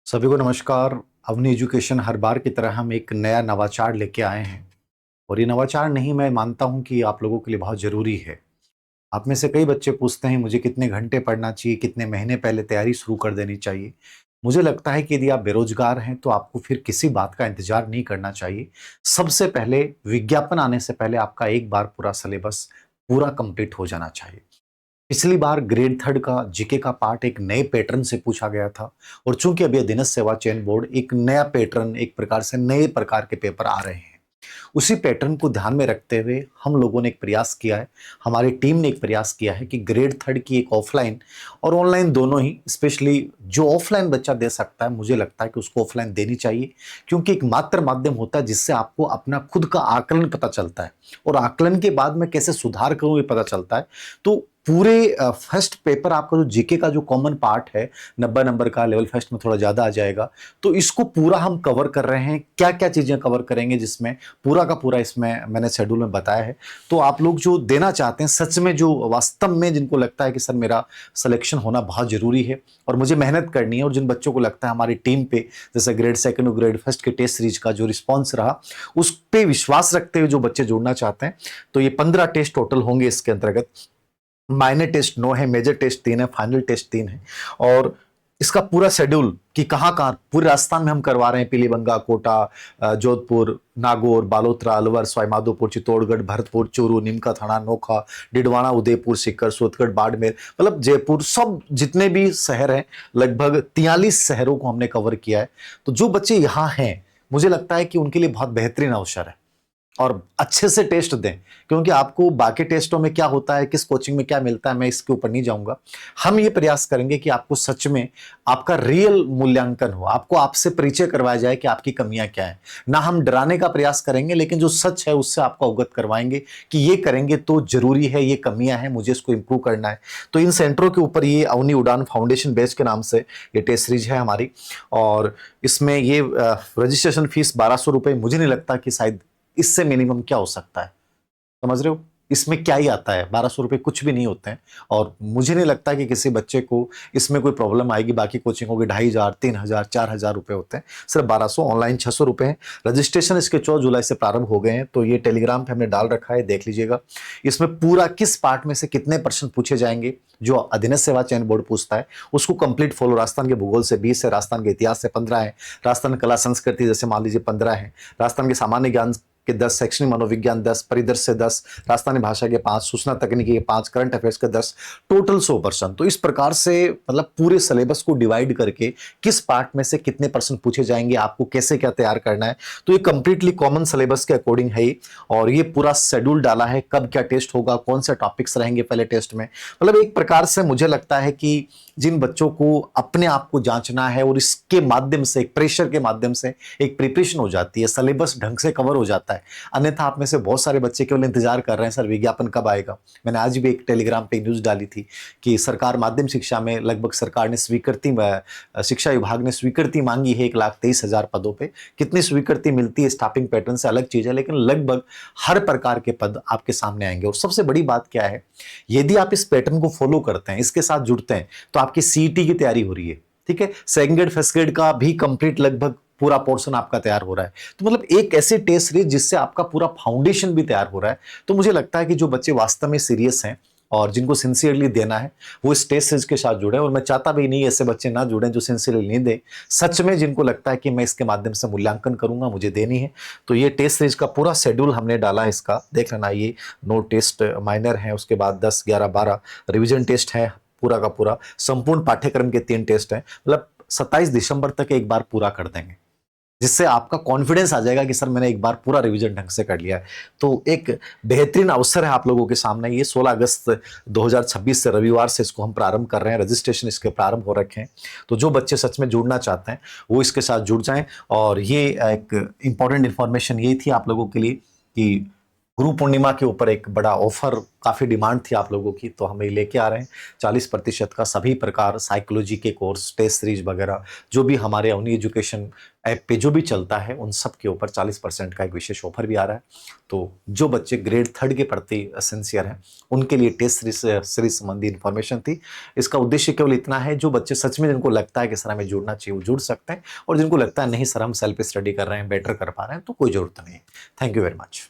सभी को नमस्कार। अवनी एजुकेशन हर बार की तरह हम एक नया नवाचार लेके आए हैं और ये नवाचार नहीं, मैं मानता हूँ कि आप लोगों के लिए बहुत ज़रूरी है। आप में से कई बच्चे पूछते हैं मुझे कितने घंटे पढ़ना चाहिए, कितने महीने पहले तैयारी शुरू कर देनी चाहिए। मुझे लगता है कि यदि आप बेरोज़गार हैं तो आपको फिर किसी बात का इंतज़ार नहीं करना चाहिए। सबसे पहले विज्ञापन आने से पहले आपका एक बार पूरा सिलेबस पूरा कंप्लीट हो जाना चाहिए। पिछली बार ग्रेड थर्ड का जीके का पार्ट एक नए पैटर्न से पूछा गया था और चूंकि अभी अधीनस्थ सेवा चयन बोर्ड एक नया पैटर्न, एक प्रकार से नए प्रकार के पेपर आ रहे हैं, उसी पैटर्न को ध्यान में रखते हुए हम लोगों ने एक प्रयास किया है, हमारी टीम ने एक प्रयास किया है कि ग्रेड थर्ड की एक ऑफलाइन और ऑनलाइन दोनों ही, स्पेशली जो ऑफलाइन बच्चा दे सकता है मुझे लगता है कि उसको ऑफलाइन देनी चाहिए, क्योंकि एक मात्र माध्यम होता है जिससे आपको अपना खुद का आकलन पता चलता है और आकलन के बाद में कैसे सुधार करूं ये पता चलता है। तो पूरे फर्स्ट पेपर आपका जो जीके का जो कॉमन पार्ट है 90 नंबर का, लेवल फर्स्ट में थोड़ा ज्यादा आ जाएगा, तो इसको पूरा हम कवर कर रहे हैं। क्या क्या चीजें कवर करेंगे जिसमें पूरा का पूरा इसमें मैंने शेड्यूल में बताया है। तो आप लोग जो देना चाहते हैं, सच में जो वास्तव में जिनको लगता है कि सर मेरा सिलेक्शन होना बहुत जरूरी है और मुझे मेहनत करनी है, और जिन बच्चों को लगता है हमारी टीम पे जैसे ग्रेड सेकंड और ग्रेड फर्स्ट के टेस्ट सीरीज का जो रिस्पॉन्स रहा उस पे विश्वास रखते हुए जो बच्चे जुड़ना चाहते हैं, तो ये 15 टेस्ट टोटल होंगे इसके अंतर्गत। माइनर टेस्ट 9 है, मेजर टेस्ट 3 है, फाइनल टेस्ट 3 है। और इसका पूरा शेड्यूल कि कहाँ कहाँ पूरे राजस्थान में हम करवा रहे हैं, पीलीभंगा, कोटा, जोधपुर, नागौर, बालोतरा, अलवर, सवाईमाधोपुर, चित्तौड़गढ़, भरतपुर, चूरू, नीमका थाना, नोखा, डिडवाना, उदयपुर, सीकर, सोनभद्र, बाड़मेर, मतलब जयपुर, सब जितने भी शहर हैं, लगभग 43 शहरों को हमने कवर किया है। तो जो बच्चे यहाँ हैं मुझे लगता है कि उनके लिए बहुत बेहतरीन अवसर है और अच्छे से टेस्ट दें, क्योंकि आपको बाकी टेस्टों में क्या होता है, किस कोचिंग में क्या मिलता है, मैं इसके ऊपर नहीं जाऊंगा। हम ये प्रयास करेंगे कि आपको सच में आपका रियल मूल्यांकन हो, आपको आपसे परिचय करवाया जाए कि आपकी कमियां क्या है। ना हम डराने का प्रयास करेंगे, लेकिन जो सच है उससे आपको अवगत करवाएंगे कि ये करेंगे तो जरूरी है, ये कमियां हैं, मुझे इसको इंप्रूव करना है। तो इन सेंटरों के ऊपर ये अवनी उड़ान फाउंडेशन बेच के नाम से ये टेस्ट सीरीज है हमारी, और इसमें ये रजिस्ट्रेशन फीस 1200 रुपये, मुझे नहीं लगता कि शायद इससे मिनिमम क्या हो सकता है। समझ रहे हो, इसमें क्या ही आता है, 1200 रुपये कुछ भी नहीं होते हैं। और मुझे नहीं लगता कि किसी बच्चे को इसमें कोई प्रॉब्लम आएगी। बाकी कोचिंगों के 2500, 3000, 4000 रुपये होते हैं, सिर्फ 1200, ऑनलाइन 600 रुपये है। रजिस्ट्रेशन इसके 14 जुलाई से प्रारंभ हो गए हैं, तो ये टेलीग्राम पे हमने डाल रखा है, देख लीजिएगा। इसमें पूरा किस पार्ट में से कितने प्रश्न पूछे जाएंगे जो अधीनस्थ सेवा चयन बोर्ड पूछता है उसको कंप्लीट फॉलो। राजस्थान के भूगोल से 20 है, राजस्थान के इतिहास से 15 है, राजस्थान कला संस्कृति जैसे मान लीजिए 15 है, राजस्थान के सामान्य ज्ञान के 10, शैक्षणिक मनोविज्ञान 10, परिदर्श से 10, राजस्थानी भाषा के 5, सूचना तकनीकी के 5, करंट अफेयर्स के 10, टोटल 100%। तो इस प्रकार से मतलब पूरे सिलेबस को डिवाइड करके किस पार्ट में से कितने प्रश्न पूछे जाएंगे, आपको कैसे क्या तैयार करना है, तो ये कंप्लीटली कॉमन सिलेबस के अकॉर्डिंग है। और ये पूरा शेड्यूल डाला है, कब क्या टेस्ट होगा, कौन से टॉपिक्स रहेंगे पहले टेस्ट में। मतलब एक प्रकार से मुझे लगता है कि जिन बच्चों को अपने आप को जांचना है और इसके माध्यम से, एक प्रेशर के माध्यम से एक प्रिपरेशन हो जाती है, सिलेबस ढंग से कवर हो जाता है। अन्यथा आप में से बहुत सारे बच्चे केवल इंतजार कर रहे हैं सर विज्ञापन कब आएगा। मैंने आज भी एक टेलीग्राम पे न्यूज डाली थी कि सरकार माध्यम शिक्षा में लगभग सरकार ने स्वीकृति, शिक्षा विभाग ने स्वीकृति मांगी है 1,23,000 पदों पे। कितनी स्वीकृति मिलती है स्टाफिंग पैटर्न से अलग चीज है, लेकिन लगभग हर प्रकार के पद आपके सामने आएंगे। और सबसे बड़ी बात क्या है, यदि आप इस पैटर्न को फॉलो करते हैं, इसके साथ जुड़ते हैं, तो आपकी सीईटी की तैयारी हो रही है, ठीक है, सेकंड ग्रेड फर्स्ट ग्रेड का भी कंप्लीट लगभग पूरा पोर्शन आपका तैयार हो रहा है। तो मतलब एक ऐसे टेस्ट सीरीज जिससे आपका पूरा फाउंडेशन भी तैयार हो रहा है। तो मुझे लगता है कि जो बच्चे वास्तव में सीरियस हैं और जिनको सिंसियरली देना है वो इस टेस्ट सीरीज के साथ जुड़े, और मैं चाहता भी नहीं ऐसे बच्चे ना जुड़े जो सिंसियरली नहीं दे, सच में जिनको लगता है कि मैं इसके माध्यम से मूल्यांकन करूंगा, मुझे देनी है। तो ये टेस्ट सीरीज का पूरा शेड्यूल हमने डाला है, इसका देख लेना। ये 9 टेस्ट माइनर है, उसके बाद 10, 11, 12 रिविजन टेस्ट है, पूरा का पूरा संपूर्ण पाठ्यक्रम के 3 टेस्ट हैं। मतलब 27 दिसंबर तक एक बार पूरा कर देंगे, जिससे आपका कॉन्फिडेंस आ जाएगा कि सर मैंने एक बार पूरा रिवीजन ढंग से कर लिया है। तो एक बेहतरीन अवसर है आप लोगों के सामने। ये 16 अगस्त 2026 से रविवार से इसको हम प्रारंभ कर रहे हैं, रजिस्ट्रेशन इसके प्रारंभ हो रखे हैं। तो जो बच्चे सच में जुड़ना चाहते हैं वो इसके साथ जुड़ जाएं। और ये एक इंपॉर्टेंट इंफॉर्मेशन ये थी आप लोगों के लिए कि गुरु पूर्णिमा के ऊपर एक बड़ा ऑफर, काफ़ी डिमांड थी आप लोगों की, तो हम ये लेके आ रहे हैं 40% का सभी प्रकार साइकोलॉजी के कोर्स, टेस्ट सीरीज वगैरह, जो भी हमारे अवनी एजुकेशन ऐप पे जो भी चलता है उन सब के ऊपर 40% का एक विशेष ऑफर भी आ रहा है। तो जो बच्चे ग्रेड 3 के प्रति सिंसियर हैं उनके लिए टेस्ट सीरीज संबंधी इन्फॉर्मेशन थी। इसका उद्देश्य केवल इतना है, जो बच्चे सच में जिनको लगता है कि सर हमें जुड़ना चाहिए वो जुड़ सकते हैं, और जिनको लगता है नहीं सर हम सेल्फ स्टडी कर रहे हैं, बेटर कर पा रहे हैं, तो कोई ज़रूरत नहीं है। Thank you very much.